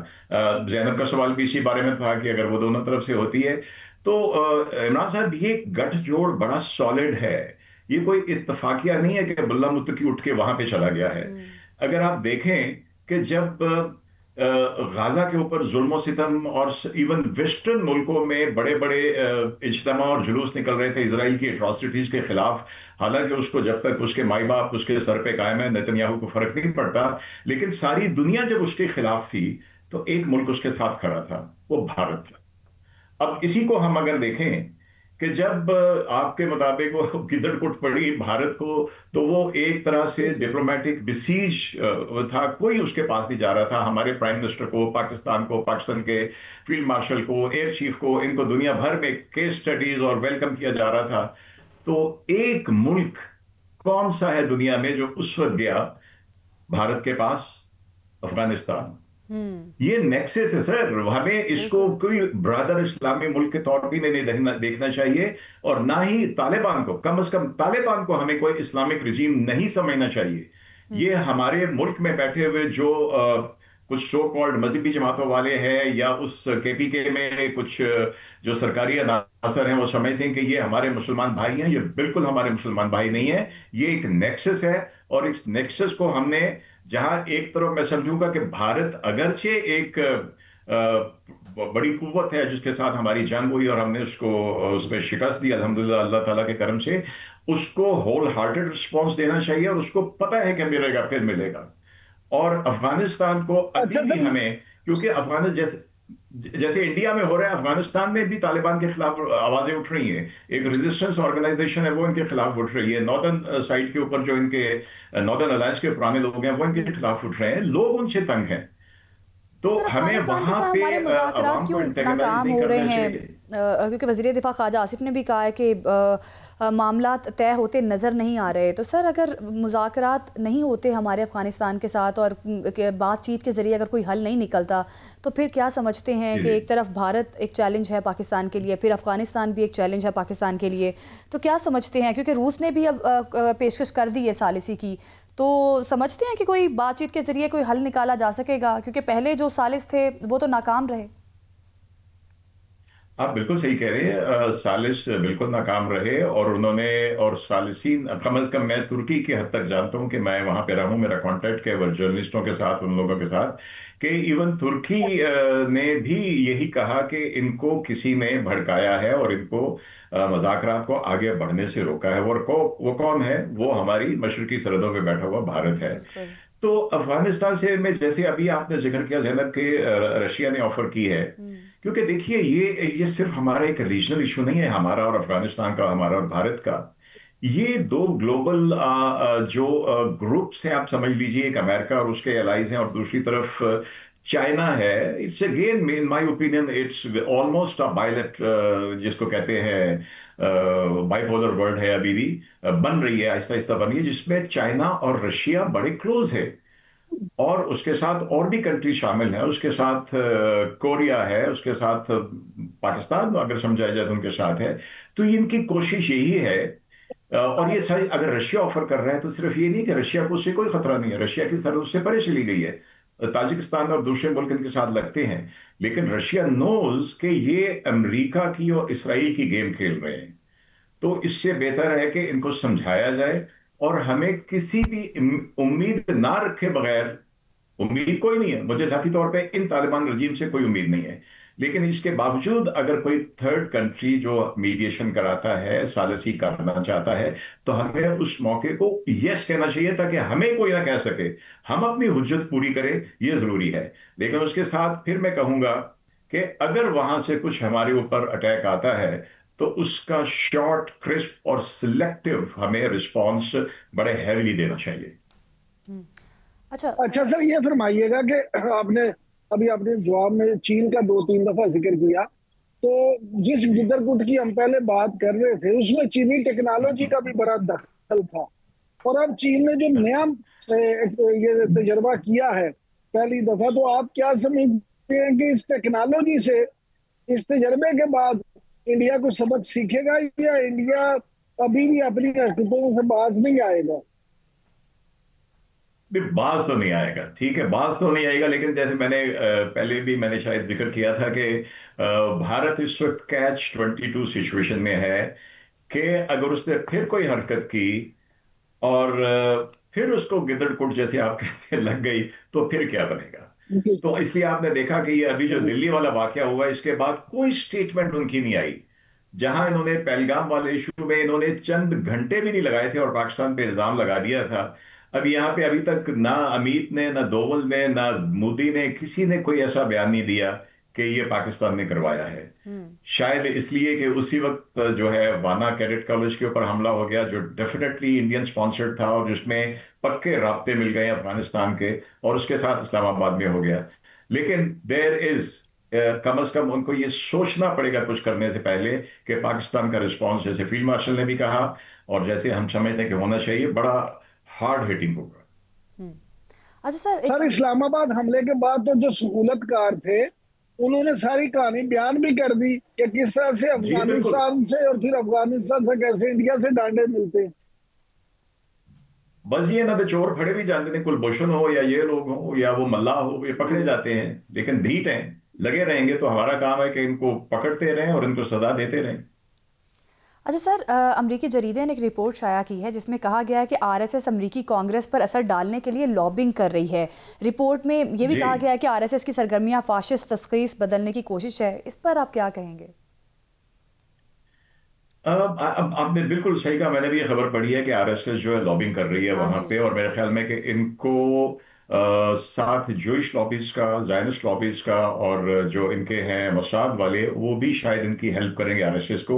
जैनब का सवाल भी इसी बारे में था कि अगर वो दोनों तरफ से होती है तो इमरान साहब ये गठजोड़ बड़ा सॉलिड है, ये कोई इत्तफाकिया नहीं है कि मुल्ला मुत्तकी उठ के वहां पे चला गया है। अगर आप देखें कि जब गाजा के ऊपर जुल्म सितम और इवन वेस्टर्न मुल्कों में बड़े बड़े इज्तिमा और जुलूस निकल रहे थे इजराइल की एट्रॉसिटीज के खिलाफ, हालांकि उसको जब तक उसके माई बाप उसके सर पे कायम है, नेतन्याहू को फर्क नहीं पड़ता, लेकिन सारी दुनिया जब उसके खिलाफ थी तो एक मुल्क उसके साथ खड़ा था, वो भारत था। अब इसी को हम अगर देखें कि जब आपके मुताबिक वो गिद्दड़कुट पड़ी भारत को, तो वो एक तरह से डिप्लोमेटिक बिसीज था, कोई उसके पास नहीं जा रहा था। हमारे प्राइम मिनिस्टर को, पाकिस्तान के फील्ड मार्शल को, एयर चीफ को, इनको दुनिया भर में केस स्टडीज और वेलकम किया जा रहा था। तो एक मुल्क कौन सा है दुनिया में जो उस वक्त गया भारत के पास? अफगानिस्तान। ये नेक्सस है सर, हमें इसको कोई ब्रदर इस्लामी मुल्क के तौर पर नहीं देखना चाहिए, और ना ही तालिबान को, कम से कम तालिबान को हमें कोई इस्लामिक रिजीम नहीं समझना चाहिए। ये हमारे मुल्क में बैठे हुए जो कुछ सो कॉल्ड मजहबी जमातों वाले हैं या उस केपीके में कुछ जो सरकारी अनासर हैं, वो समझते हैं कि ये हमारे मुसलमान भाई हैं। ये बिल्कुल हमारे मुसलमान भाई नहीं है, ये एक नेक्सस है। और इस नेक्सस को हमने, जहां एक तरफ मैं समझूंगा कि भारत अगरचे एक बड़ी कुव्वत है जिसके साथ हमारी जंग हुई और हमने उसमें शिकस्त दी अल्हम्दुलिल्लाह, अल्लाह ताला के करम से, उसको होल हार्टेड रिस्पॉन्स देना चाहिए और उसको पता है कि मिलेगा, फिर मिलेगा। और अफगानिस्तान को अभी भी हमें, क्योंकि अफगानिस्तान जैसे इंडिया में हो रहा है, अफगानिस्तान में भी तालिबान के खिलाफ आवाजें उठ रही हैं। एक रेजिस्टेंस ऑर्गेनाइजेशन है वो इनके खिलाफ उठ रही है। नॉर्दर्न साइड के ऊपर जो इनके नॉर्दर्न अलायंस के पुराने लोग हैं वो इनके खिलाफ उठ रहे हैं, लोग उनसे तंग हैं। तो हमें वहां पे मुज़ाकरात क्यों नाकाम हो रहे हैं? क्योंकि वज़ीर दिफ़ा ख्वाजा आसिफ ने भी कहा है कि मामला तय होते नज़र नहीं आ रहे, तो सर अगर मुज़ाकरात नहीं होते हमारे अफ़गानिस्तान के साथ और बातचीत के ज़रिए अगर कोई हल नहीं निकलता, तो फिर क्या समझते हैं कि एक तरफ भारत एक चैलेंज है पाकिस्तान के लिए, फिर अफ़गानिस्तान भी एक चैलेंज है पाकिस्तान के लिए, तो क्या समझते हैं, क्योंकि रूस ने भी अब पेशकश कर दी है सालिसी की, तो समझते हैं कि कोई बातचीत के ज़रिए कोई हल निकाला जा सकेगा, क्योंकि पहले जो सालिस थे वो तो नाकाम रहे। आप बिल्कुल सही कह रहे हैं, सालिस बिल्कुल नाकाम रहे और उन्होंने और सालिसीन कम अज कम मैं तुर्की की हद तक जानता हूं कि मैं वहां पे रहा हूं, मेरा कांटेक्ट है वो जर्नलिस्टों के साथ, उन लोगों के साथ, कि इवन तुर्की ने भी यही कहा कि इनको किसी ने भड़काया है और इनको मुज़ाकरात को आगे बढ़ने से रोका है। वो कौन है? वो हमारी मशरकी सरहदों पे बैठा हुआ भारत है। तो अफगानिस्तान से में जैसे अभी आपने जिक्र किया जैनब के रशिया ने ऑफर की है, क्योंकि देखिए ये सिर्फ हमारा एक रीजनल इशू नहीं है, हमारा और अफगानिस्तान का, हमारा और भारत का। ये दो ग्लोबल जो ग्रुप्स हैं, आप समझ लीजिए, एक अमेरिका और उसके एलाइज हैं और दूसरी तरफ चाइना है। It's again in my opinion it's almost a bilat, जिसको कहते हैं बाइपोलर वर्ल्ड है, अभी भी बन रही है, आहिस्ता आहिस्ता बन रही है, जिसमें चाइना और रशिया बड़े क्लोज है और उसके साथ और भी कंट्री शामिल हैं, उसके साथ कोरिया है, उसके साथ पाकिस्तान अगर समझाया जाए तो उनके साथ है। तो इनकी कोशिश यही है, और ये सारी अगर रशिया ऑफर कर रहा है तो सिर्फ ये नहीं कि रशिया को उससे कोई खतरा नहीं है, रशिया की सरहद उससे परे चली गई है, ताजिकिस्तान और दूसरे मुल्क इनके साथ लगते हैं, लेकिन रशिया नोज कि ये अमेरिका की और इसराइल की गेम खेल रहे हैं। तो इससे बेहतर है कि इनको समझाया जाए और हमें किसी भी उम्मीद ना रखे बगैर, उम्मीद कोई नहीं है मुझे जाती तौर पे इन तालिबान रजीम से कोई उम्मीद नहीं है, लेकिन इसके बावजूद अगर कोई थर्ड कंट्री जो मीडिएशन कराता है, सालिसी करना चाहता है, तो हमें उस मौके को यस कहना चाहिए ताकि हमें कोई ना कह सके, हम अपनी हुज्जत पूरी करें, ये जरूरी है। लेकिन उसके साथ फिर मैं कहूंगा कि अगर वहां से कुछ हमारे ऊपर अटैक आता है तो उसका शॉर्ट, क्रिस्प और सिलेक्टिव हमें रिस्पॉन्स बड़े हैवीली देना चाहिए। अच्छा सर, ये फरमाइएगा कि आपने अभी अपने जवाब में चीन का 2-3 दफा जिक्र किया, तो जिस गिदरगुट की हम पहले बात कर रहे थे उसमें चीनी टेक्नोलॉजी का भी बड़ा दखल था, और अब चीन ने जो नया ये तजर्बा किया है पहली दफा, तो आप क्या समझते हैं कि इस टेक्नोलॉजी से, इस तजर्बे के बाद इंडिया को सबक सीखेगा या इंडिया अभी भी अपनी हरकतों से बाज नहीं आएगा? बाज तो नहीं आएगा, ठीक है, बाज तो नहीं आएगा, लेकिन जैसे मैंने पहले भी मैंने शायद जिक्र किया था कि भारत इस वक्त कैच-22 सिचुएशन में है कि अगर उसने फिर कोई हरकत की और फिर उसको गिदड़कुट जैसे आप कहते हैं लग गई, तो फिर क्या बनेगा। तो इसलिए आपने देखा कि ये अभी जो दिल्ली वाला वाकया हुआ, इसके बाद कोई स्टेटमेंट उनकी नहीं आई। जहां इन्होंने पहलगाम वाले इशू में इन्होंने चंद घंटे भी नहीं लगाए थे और पाकिस्तान पे इल्जाम लगा दिया था। अब यहाँ पे अभी तक ना अमित ने, ना दोवल ने, ना मोदी ने, किसी ने कोई ऐसा बयान नहीं दिया कि ये पाकिस्तान ने करवाया है। शायद इसलिए कि उसी वक्त जो है वाना कैडेट कॉलेज के ऊपर हमला हो गया, जो डेफिनेटली इंडियन स्पॉन्सर्ड था और जिसमें पक्के राब्ते मिल गए अफगानिस्तान के, और उसके साथ इस्लामाबाद में हो गया। लेकिन देयर इज कम अज कम उनको ये सोचना पड़ेगा कुछ करने से पहले कि पाकिस्तान का रिस्पॉन्स, जैसे फील्ड मार्शल ने भी कहा और जैसे हम समझते हैं कि होना चाहिए, बड़ा हार्ड हिटिंग होगा। अच्छा सर, इस्लामाबाद हमले के बाद तो जो सहूलतकार थे उन्होंने सारी कहानी बयान भी कर दी कि किस तरह से अफगानिस्तान से और फिर अफगानिस्तान से कैसे इंडिया से डांडे मिलते हैं। बस ये ना तो चोर फड़े भी जाते थे, कुलभूषण हो या ये लोग हो या वो मल्लाह हो, ये पकड़े जाते हैं, लेकिन ढीठ हैं, लगे रहेंगे। तो हमारा काम है कि इनको पकड़ते रहें और इनको सजा देते रहें। अच्छा सर, अमरीकी जरीदे ने एक रिपोर्ट शाया की है जिसमें कहा गया है कि आरएसएस अमरीकी कांग्रेस पर असर डालने के लिए लॉबिंग कर रही है। रिपोर्ट में यह भी कहा गया है कि आरएसएस की सरगर्मियां फाशिस्ट तस्खीस बदलने की कोशिश है। इस पर आप क्या कहेंगे? आपने बिल्कुल सही कहा, मैंने भी ये खबर पढ़ी है कि आरएसएस जो है लॉबिंग कर रही है वहां पे, और मेरे ख्याल में कि इनको साथ जोइश लॉबीज का, जायनिस्ट लॉबीज का और जो इनके हैं मोसाद वाले, वो भी शायद इनकी हेल्प करेंगे आरएसएस को।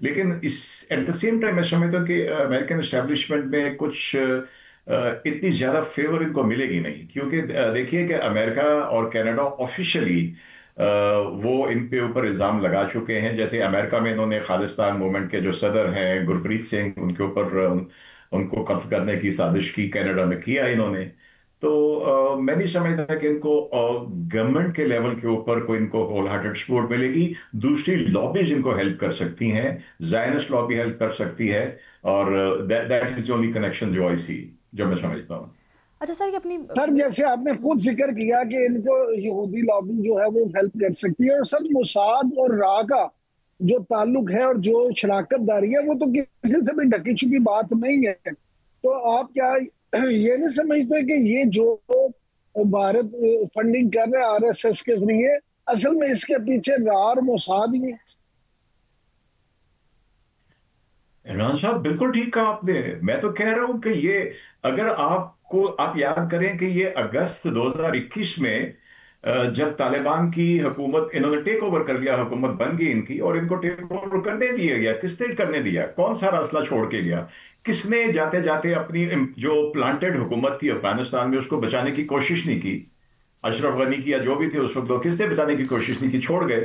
लेकिन इस एट द सेम टाइम मैं समझता हूँ कि अमेरिकन एस्टेब्लिशमेंट में कुछ इतनी ज्यादा फेवर इनको मिलेगी नहीं, क्योंकि देखिए कि अमेरिका और कनाडा ऑफिशियली वो इन पे ऊपर इल्जाम लगा चुके हैं। जैसे अमेरिका में इन्होंने खालिस्तान मूवमेंट के जो सदर हैं गुरप्रीत सिंह, उनके ऊपर उनको कत्ल करने की साजिश की, कनाडा में किया इन्होंने। तो मैं नहीं समझता कि इनको गवर्नमेंट के लेवल के ऊपर कोई इनको होल हार्टेड सपोर्ट मिलेगी। दूसरी लॉबीज इनको हेल्प कर सकती हैं, जायनिस्ट लॉबी हेल्प कर सकती है, और दैट इज ओनली कनेक्शन जो आई सी, जो मैं समझता हूँ। अच्छा सर, ये अपनी सर जैसे आपने खुद जिक्र किया कि इनको यहूदी लॉबी जो है वो हेल्प कर सकती है, और सर मोसाद और रा का जो ताल्लुक है और जो शराकतदारी है वो तो किसी से भी ढकी छुपी बात नहीं है। तो आप क्या ये नहीं समझते कि ये जो भारत फंडिंग कर रहे हैं आरएसएस के जरिए, असल में इसके पीछे रा और मोसाद ही है? इमरान साहब बिल्कुल ठीक कहा आपने। मैं तो कह रहा हूं कि ये, अगर आप याद करें कि ये अगस्त 2021 में जब तालिबान की हुकूमत, इन्होंने टेक ओवर कर लिया, हुकूमत बन गई इनकी, और इनको टेक ओवर करने दिया गया, किसने करने दिया? कौन सा असला छोड़ के गया? किसने जाते जाते अपनी जो प्लांटेड हुकूमत थी अफगानिस्तान में उसको बचाने की कोशिश नहीं की? अशरफ गनी की या जो भी थे उस वक्त, किसने बचाने की कोशिश नहीं की, छोड़ गए।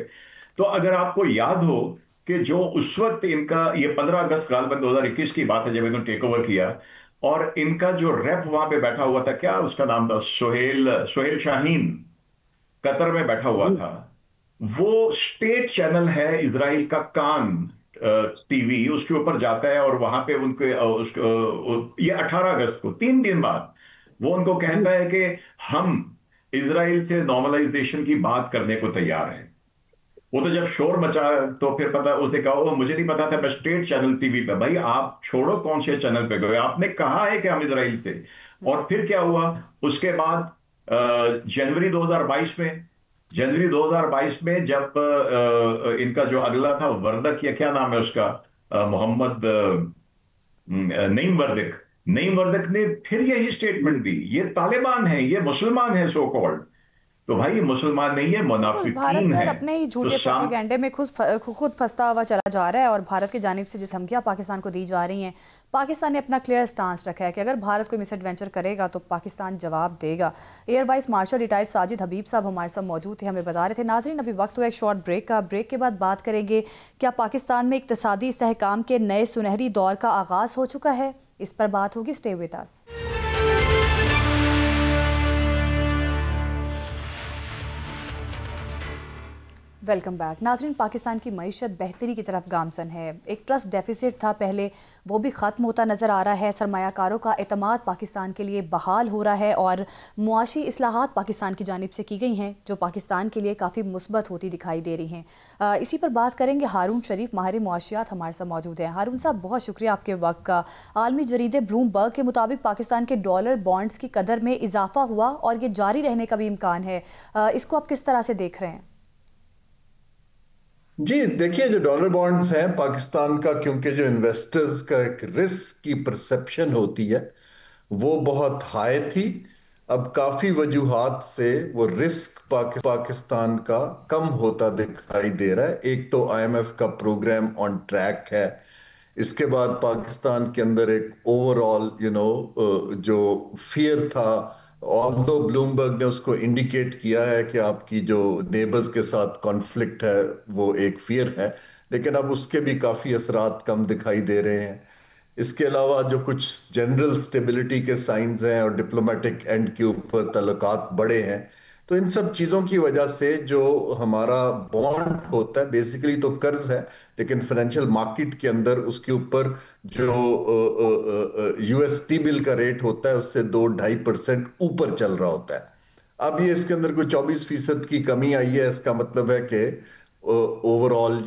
तो अगर आपको याद हो कि जो उस वक्त इनका, ये 15 अगस्त गालबन 2021 की बात है जब इन्होंने टेक ओवर किया, और इनका जो रेप वहां पे बैठा हुआ था, क्या उसका नाम था, सोहेल शाहीन, कतर में बैठा हुआ था। वो स्टेट चैनल है इजराइल का, कान टीवी, उसके ऊपर जाता है और वहां पे उनके ये 18 अगस्त को 3 दिन बाद वो उनको कहता है कि हम इजराइल से नॉर्मलाइजेशन की बात करने को तैयार हैं। वो तो जब शोर मचा तो फिर पता, उसने कहा ओ मुझे नहीं पता था, मैं स्टेट चैनल टीवी पे। भाई आप छोड़ो कौन से चैनल पे गए, आपने कहा है कि हम इजराइल से। और फिर क्या हुआ उसके बाद? जनवरी 2022 में जब इनका जो अगला था वर्दक, या क्या नाम है उसका, मोहम्मद नईम वर्दक ने फिर यही स्टेटमेंट दी, ये तालिबान है, ये मुसलमान है सो कॉल्ड। तो भाई ये मुसलमान नहीं है, भारत मुनाफिकीन सर है। अपने ही तो झूठे प्रोपेगेंडे में खुद फंसता हुआ चला जा रहा है, और भारत की जानिब से जिस धमकियां पाकिस्तान को दी जा रही हैं, पाकिस्तान ने अपना क्लियर स्टांस रखा है कि अगर भारत कोई मिस एडवेंचर करेगा तो पाकिस्तान जवाब देगा। Air vice marshal retired Sajid Habib साहब हमारे साथ मौजूद थे, हमें बता रहे थे। नाजरीन अभी वक्त हुआ एक शॉर्ट ब्रेक का, ब्रेक के बाद बात करेंगे क्या पाकिस्तान में इक्तिसादी इस्तेहकाम के नए सुनहरी दौर का आगाज़ हो चुका है, इस पर बात होगी। Stay with us. Welcome back नाजरीन। पाकिस्तान की मईशत बेहतरी की तरफ गामजन है। एक ट्रस्ट डेफिसिट था पहले, वो भी ख़त्म होता नज़र आ रहा है। सरमायाकारों का एतमाद पाकिस्तान के लिए बहाल हो रहा है, और मुआशी इस्लाहात पाकिस्तान की जानिब से की गई हैं जो पाकिस्तान के लिए काफ़ी मुस्बत होती दिखाई दे रही हैं। इसी पर बात करेंगे। हारून शरीफ माहिर मुआशियात हमारे साथ मौजूद हैं। हारून साहब बहुत शुक्रिया आपके वक्त का। आलमी जरीदे ब्लूमबर्ग के मुताबिक पाकिस्तान के डॉलर बॉन्ड्स की कदर में इजाफा हुआ और ये जारी रहने का भी इम्कान है, इसको आप किस तरह से देख रहे हैं? जी देखिए, जो डॉलर बॉन्ड्स हैं पाकिस्तान का, क्योंकि जो इन्वेस्टर्स का एक रिस्क की परसेप्शन होती है वो बहुत हाई थी। अब काफी वजूहात से वो रिस्क पाकिस्तान का कम होता दिखाई दे रहा है। एक तो आईएमएफ का प्रोग्राम ऑन ट्रैक है, इसके बाद पाकिस्तान के अंदर एक ओवरऑल जो फियर था, ऑल्दो ब्लूमबर्ग ने उसको इंडिकेट किया है कि आपकी जो नेबर्स के साथ कॉन्फ्लिक्ट है वो एक फियर है, लेकिन अब उसके भी काफ़ी असरात कम दिखाई दे रहे हैं। इसके अलावा जो कुछ जनरल स्टेबिलिटी के साइंस हैं और डिप्लोमेटिक एंड के ऊपर तल्लुकात बढ़े हैं, तो इन सब चीज़ों की वजह से जो हमारा बॉन्ड होता है बेसिकली तो कर्ज है, लेकिन फाइनेंशियल मार्केट के अंदर उसके ऊपर जो यूएस टी बिल का रेट होता है उससे 2-2.5% ऊपर चल रहा होता है। अब ये इसके अंदर कोई 24% की कमी आई है। इसका मतलब है कि ओवरऑल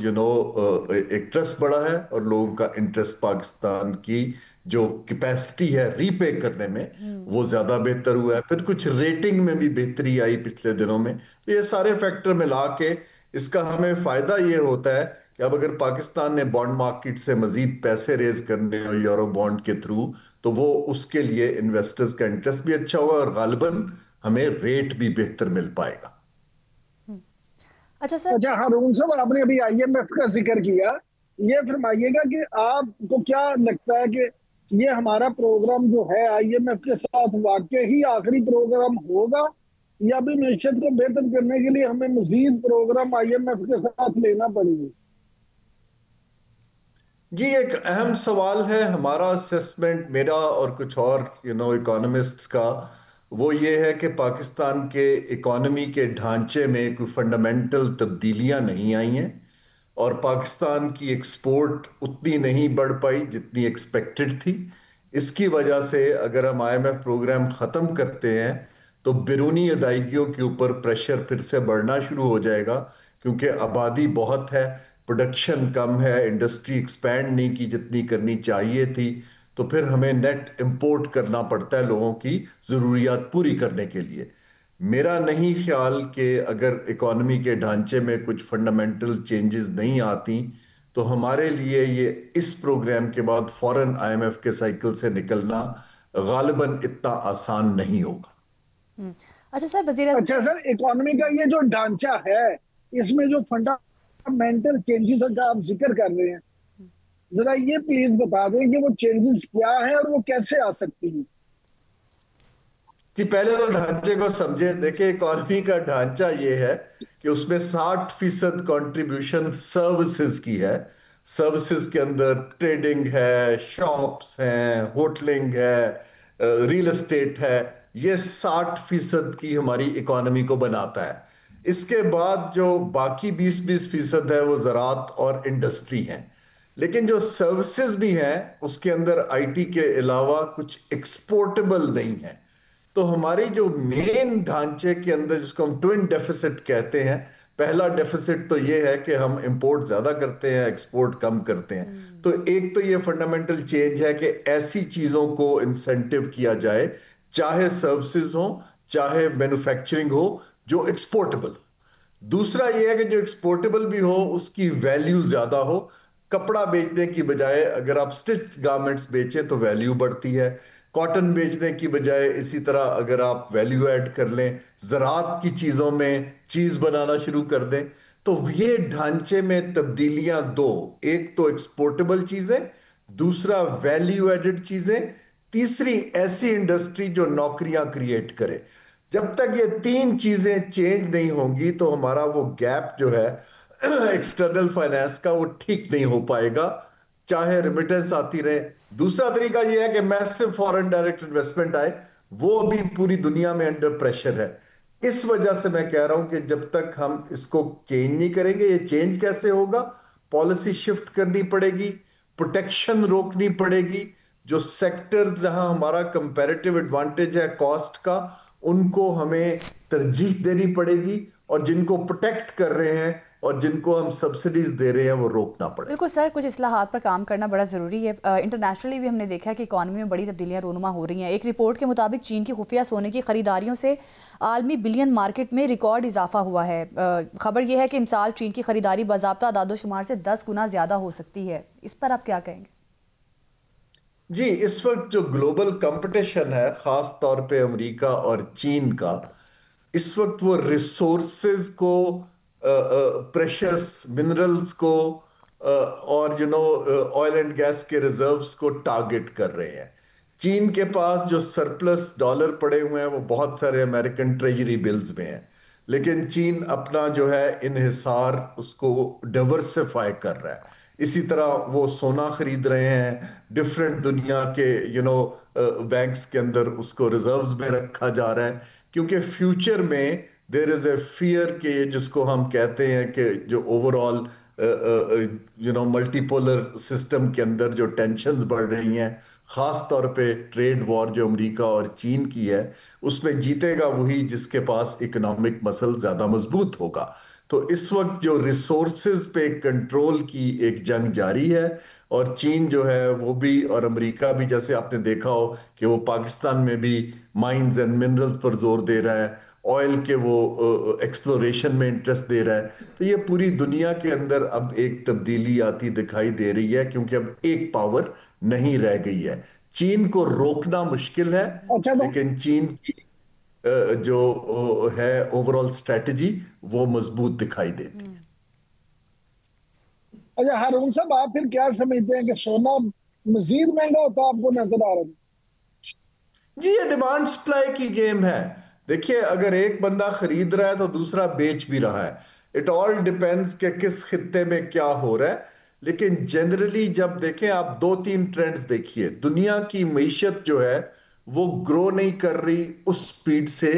एक ट्रस्ट बढ़ा है और लोगों का इंटरेस्ट पाकिस्तान की जो कैपेसिटी है रीपे करने में वो ज्यादा बेहतर हुआ है। फिर कुछ रेटिंग में भी बेहतरी आई पिछले दिनों में। तो ये सारे फैक्टर मिला के इसका हमें फायदा ये होता है कि अब अगर पाकिस्तान ने बॉन्ड मार्केट से मजीद पैसे रेज करने हो यूरो बॉन्ड के थ्रू, तो वो उसके लिए इन्वेस्टर्स का इंटरेस्ट भी अच्छा होगा और गालिबन हमें रेट भी बेहतर मिल पाएगा। अच्छा सर। अच्छा हारून साहब, आपने अभी आईएमएफ का जिक्र किया, ये फरमाइएगा कि आपको क्या लगता है कि ये हमारा प्रोग्राम जो है आईएमएफ के साथ वाकई ही आखिरी प्रोग्राम होगा, या अभी मैशत को बेहतर करने के लिए हमें मजीद प्रोग्राम IMF के साथ लेना पड़ेगा? जी, एक अहम सवाल है। हमारा असेसमेंट, मेरा और कुछ और इकोनॉमिस्ट्स का, वो ये है कि पाकिस्तान के इकोनॉमी के ढांचे में कोई फंडामेंटल तब्दीलियां नहीं आई हैं और पाकिस्तान की एक्सपोर्ट उतनी नहीं बढ़ पाई जितनी एक्सपेक्टेड थी। इसकी वजह से अगर हम IMF प्रोग्राम ख़त्म करते हैं तो बैरूनी अदायगियों के ऊपर प्रेशर फिर से बढ़ना शुरू हो जाएगा, क्योंकि आबादी बहुत है, प्रोडक्शन कम है, इंडस्ट्री एक्सपैंड नहीं की जितनी करनी चाहिए थी, तो फिर हमें नेट इंपोर्ट करना पड़ता है लोगों की ज़रूरियात पूरी करने के लिए। मेरा नहीं ख्याल कि अगर इकोनॉमी के ढांचे में कुछ फंडामेंटल चेंजेस नहीं आती तो हमारे लिए ये इस प्रोग्राम के बाद फौरन IMF के साइकिल से निकलना गालिबन इतना आसान नहीं होगा। अच्छा सर, अच्छा सर, इकोनॉमी का ये जो ढांचा है, इसमें जो फंडामेंटल चेंजेस का आप जिक्र कर रहे हैं, जरा ये प्लीज बता दें कि वो चेंजेस क्या है और वो कैसे आ सकती है? कि पहले तो ढांचे को समझे। देखिए, इकोनॉमी का ढांचा ये है कि उसमें 60% कंट्रीब्यूशन सर्विसेज की है। सर्विसेज के अंदर ट्रेडिंग है, शॉप्स हैं, होटलिंग है, रियल एस्टेट है। ये 60% की हमारी इकोनॉमी को बनाता है। इसके बाद जो बाकी 20-20% है वो ज़राअत और इंडस्ट्री है। लेकिन जो सर्विसेज भी हैं उसके अंदर IT के अलावा कुछ एक्सपोर्टेबल नहीं है। तो हमारी जो मेन ढांचे के अंदर, जिसको हम ट्विन डेफिसिट कहते हैं, पहला डेफिसिट तो ये है कि हम इंपोर्ट ज्यादा करते हैं, एक्सपोर्ट कम करते हैं। तो एक तो ये फंडामेंटल चेंज है कि ऐसी चीजों को इंसेंटिव किया जाए, चाहे सर्विसेज हो चाहे मैन्युफैक्चरिंग हो, जो एक्सपोर्टेबल हो। दूसरा यह है कि जो एक्सपोर्टेबल भी हो उसकी वैल्यू ज्यादा हो। कपड़ा बेचने की बजाय अगर आप स्टिच्ड गारमेंट्स बेचें तो वैल्यू बढ़ती है। कॉटन बेचने की बजाय इसी तरह अगर आप वैल्यू ऐड कर लें, ज़राअत की चीज़ों में चीज़ बनाना शुरू कर दें, तो ये ढांचे में तब्दीलियां दो, एक तो एक्सपोर्टेबल चीज़ें, दूसरा वैल्यू एडेड चीज़ें, तीसरी ऐसी इंडस्ट्री जो नौकरियां क्रिएट करे। जब तक ये तीन चीज़ें चेंज नहीं होंगी तो हमारा वो गैप जो है एक्सटर्नल फाइनेंस का, वो ठीक नहीं हो पाएगा, चाहे रिमिटेंस आती रहे। दूसरा तरीका यह है कि मैसिव फॉरेन डायरेक्ट इन्वेस्टमेंट आए, वो अभी पूरी दुनिया में अंडर प्रेशर है। इस वजह से मैं कह रहा हूं कि जब तक हम इसको चेंज नहीं करेंगे, ये चेंज कैसे होगा? पॉलिसी शिफ्ट करनी पड़ेगी, प्रोटेक्शन रोकनी पड़ेगी। जो सेक्टर जहां हमारा कंपैरेटिव एडवांटेज है कॉस्ट का, उनको हमें तरजीह देनी पड़ेगी, और जिनको प्रोटेक्ट कर रहे हैं और जिनको हम सब्सिडीज दे रहे हैं वो रोकना पड़ेगा। बिल्कुल सर, कुछ इस्लाहात पर काम करना बड़ा ज़रूरी है। इंटरनेशनली भी हमने देखा है कि इकॉनमी में बड़ी तब्दीलियां रूनुमा हो रही हैं। एक रिपोर्ट के मुताबिक चीन की खुफिया सोने की खरीदारियों से आलमी बिलियन मार्केट में रिकॉर्ड इजाफा हुआ है। खबर यह है कि इमसाल चीन की खरीदारी बाज़ाब्ता दादोशुमार से 10 गुना ज़्यादा हो सकती है। इस पर आप क्या कहेंगे? जी, इस वक्त जो ग्लोबल कंपटीशन है, खास तौर पे अमेरिका और चीन का, इस वक्त वो रिसोर्सेज को, प्रेशस मिनरल्स को, और ऑयल एंड गैस के रिजर्व्स को टारगेट कर रहे हैं। चीन के पास जो सरप्लस डॉलर पड़े हुए हैं वो बहुत सारे अमेरिकन ट्रेजरी बिल्स में हैं, लेकिन चीन अपना जो है इन्हिसार उसको डाइवर्सिफाई कर रहा है। इसी तरह वो सोना खरीद रहे हैं, डिफरेंट दुनिया के बैंक्स के अंदर उसको रिजर्व्स में रखा जा रहा है, क्योंकि फ्यूचर में देयर इज ए फियर के, जिसको हम कहते हैं कि जो ओवरऑल मल्टीपोलर सिस्टम के अंदर जो टेंशन्स बढ़ रही हैं, खास तौर पे ट्रेड वॉर जो अमेरिका और चीन की है, उसमें जीतेगा वही जिसके पास इकोनॉमिक मसल ज्यादा मजबूत होगा। तो इस वक्त जो रिसोर्सेज पे कंट्रोल की एक जंग जारी है, और चीन जो है वो भी, और अमेरिका भी, जैसे आपने देखा हो कि वो पाकिस्तान में भी माइंस एंड मिनरल्स पर जोर दे रहा है, ऑयल के वो एक्सप्लोरेशन में इंटरेस्ट दे रहा है। तो ये पूरी दुनिया के अंदर अब एक तब्दीली आती दिखाई दे रही है, क्योंकि अब एक पावर नहीं रह गई है। चीन को रोकना मुश्किल है, अच्छा, लेकिन चीन की जो है ओवरऑल स्ट्रेटजी वो मजबूत दिखाई देती है। अच्छा हारून साहब, आप फिर क्या समझते हैं कि सोना मजीद महंगा होता आपको नजर आ रहा है? जी, ये डिमांड सप्लाई की गेम है। देखिए, अगर एक बंदा खरीद रहा है तो दूसरा बेच भी रहा है। इट ऑल डिपेंड्स कि किस खित्ते में क्या हो रहा है। लेकिन जनरली जब देखें आप, दो तीन ट्रेंड्स देखिए। दुनिया की मईशत जो है वो ग्रो नहीं कर रही उस स्पीड से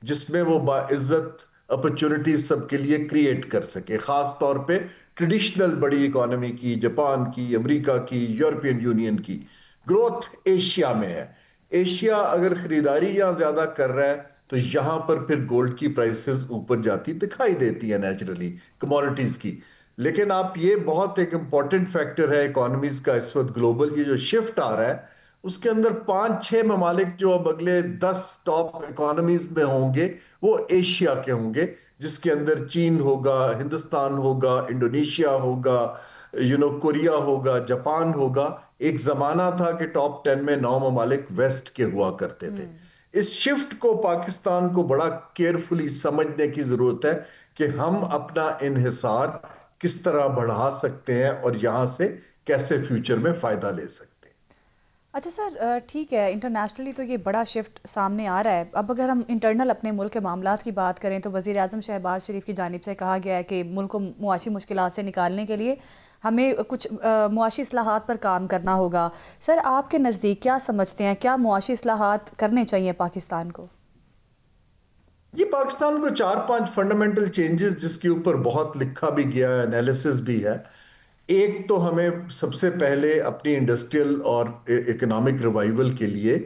जिसमें वो बाइज्जत अपॉर्चुनिटीज सबके लिए क्रिएट कर सके। खास तौर पे ट्रेडिशनल बड़ी इकोनॉमी की, जापान की, अमेरिका की, यूरोपियन यूनियन की। ग्रोथ एशिया में है। एशिया अगर खरीदारी यहाँ ज्यादा कर रहा है तो यहां पर फिर गोल्ड की प्राइसेस ऊपर जाती दिखाई देती है नेचुरली, कमोडिटीज की। लेकिन आप, ये बहुत एक इंपॉर्टेंट फैक्टर है इकोनॉमीज का इस वक्त ग्लोबल, ये जो शिफ्ट आ रहा है उसके अंदर 5-6 ममालिक जो अब अगले 10 टॉप इकोनॉमीज में होंगे वो एशिया के होंगे, जिसके अंदर चीन होगा, हिंदुस्तान होगा, इंडोनेशिया होगा, कोरिया होगा, जापान होगा। एक जमाना था कि टॉप 10 में 9 ममालिक वेस्ट के हुआ करते थे। इस शिफ्ट को पाकिस्तान को बड़ा केयरफुली समझने की जरूरत है कि हम अपना इन्हिसार किस तरह बढ़ा सकते हैं और यहां से कैसे फ्यूचर में फायदा ले सकते हैं। अच्छा सर, ठीक है, इंटरनेशनली तो ये बड़ा शिफ्ट सामने आ रहा है। अब अगर हम इंटरनल अपने मुल्क के मामलात की बात करें तो वज़ीर आज़म शहबाज शरीफ की जानिब से कहा गया है कि मुल्क को मुआशी मुश्किलात से निकालने के लिए हमें कुछ मुआशी इस्लाहात पर काम करना होगा। सर, आपके नज़दीक क्या समझते हैं, क्या मुआशी इस्लाहात करने चाहिए पाकिस्तान को? ये पाकिस्तान को 4-5 फंडामेंटल चेंजेस जिसके ऊपर बहुत लिखा भी गया है, एनालिसिस भी है। एक तो हमें सबसे पहले अपनी इंडस्ट्रियल और इकोनॉमिक रिवाइवल के लिए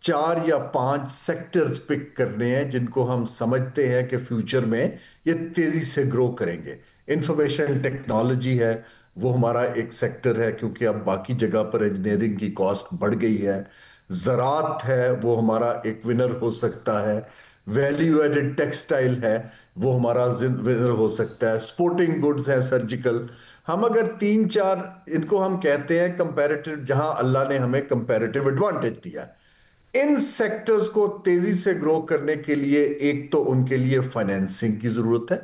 4 या 5 सेक्टर्स पिक करने हैं जिनको हम समझते हैं कि फ्यूचर में ये तेजी से ग्रो करेंगे। इंफॉर्मेशन टेक्नोलॉजी है, वो हमारा एक सेक्टर है क्योंकि अब बाकी जगह पर इंजीनियरिंग की कॉस्ट बढ़ गई है। ज़राअत है, वो हमारा एक विनर हो सकता है। वैल्यू एडेड टेक्सटाइल है, वो हमारा विनर हो सकता है। स्पोर्टिंग गुड्स है, सर्जिकल। हम अगर 3-4 इनको हम कहते हैं कंपैरेटिव, जहां अल्लाह ने हमें कंपैरेटिव एडवांटेज दिया है। इन सेक्टर्स को तेजी से ग्रो करने के लिए एक तो उनके लिए फाइनेंसिंग की जरूरत है,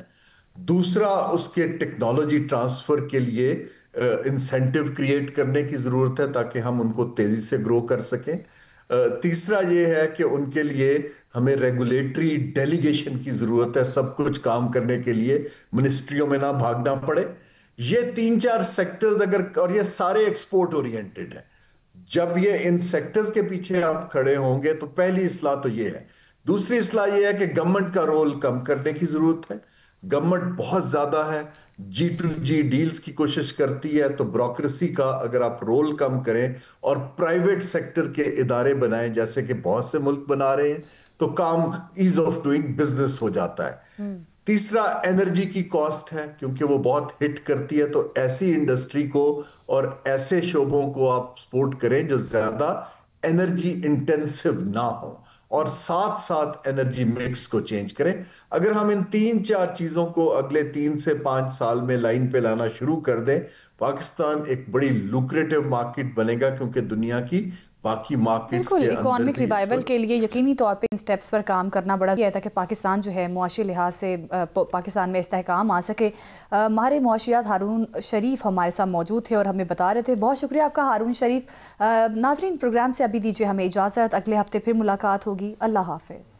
दूसरा उसके टेक्नोलॉजी ट्रांसफर के लिए इंसेंटिव क्रिएट करने की जरूरत है ताकि हम उनको तेजी से ग्रो कर सकें। तीसरा ये है कि उनके लिए हमें रेगुलेटरी डेलीगेशन की जरूरत है, सब कुछ काम करने के लिए मिनिस्ट्रियों में ना भागना पड़े। ये 3-4 सेक्टर्स अगर, और ये सारे एक्सपोर्ट ओरिएंटेड है, जब ये इन सेक्टर्स के पीछे आप खड़े होंगे तो पहली इस्लाह तो ये है। दूसरी इस्लाह ये है कि गवर्नमेंट का रोल कम करने की जरूरत है। गवर्नमेंट बहुत ज्यादा है, G2G डील्स की कोशिश करती है, तो ब्यूरोक्रेसी का अगर आप रोल कम करें और प्राइवेट सेक्टर के इदारे बनाएं जैसे कि बहुत से मुल्क बना रहे हैं तो काम ईज ऑफ डूइंग बिजनेस हो जाता है। तीसरा एनर्जी की कॉस्ट है, क्योंकि वो बहुत हिट करती है, तो ऐसी इंडस्ट्री को और ऐसे शोबों को आप सपोर्ट करें जो ज्यादा एनर्जी इंटेंसिव ना हो, और साथ साथ एनर्जी मिक्स को चेंज करें। अगर हम इन 3-4 चीजों को अगले 3 से 5 साल में लाइन पे लाना शुरू कर दें, पाकिस्तान एक बड़ी लुक्रेटिव मार्केट बनेगा, क्योंकि दुनिया की बाकी मार्केट्स बिल्कुल के अंदर इकोनॉमिक रिवाइवल के लिए यकीनी तौर पे इन स्टेप्स पर काम करना बड़ा है ताकि पाकिस्तान जो है मुआशी लिहाज से पाकिस्तान में इस्तेहकाम आ सके। हमारे मुआशियात हारून शरीफ हमारे साथ मौजूद थे और हमें बता रहे थे। बहुत शुक्रिया आपका हारून शरीफ। नाजरीन, प्रोग्राम से अभी दीजिए हमें इजाज़त, अगले हफ्ते फिर मुलाकात होगी। अल्लाह हाफिज़।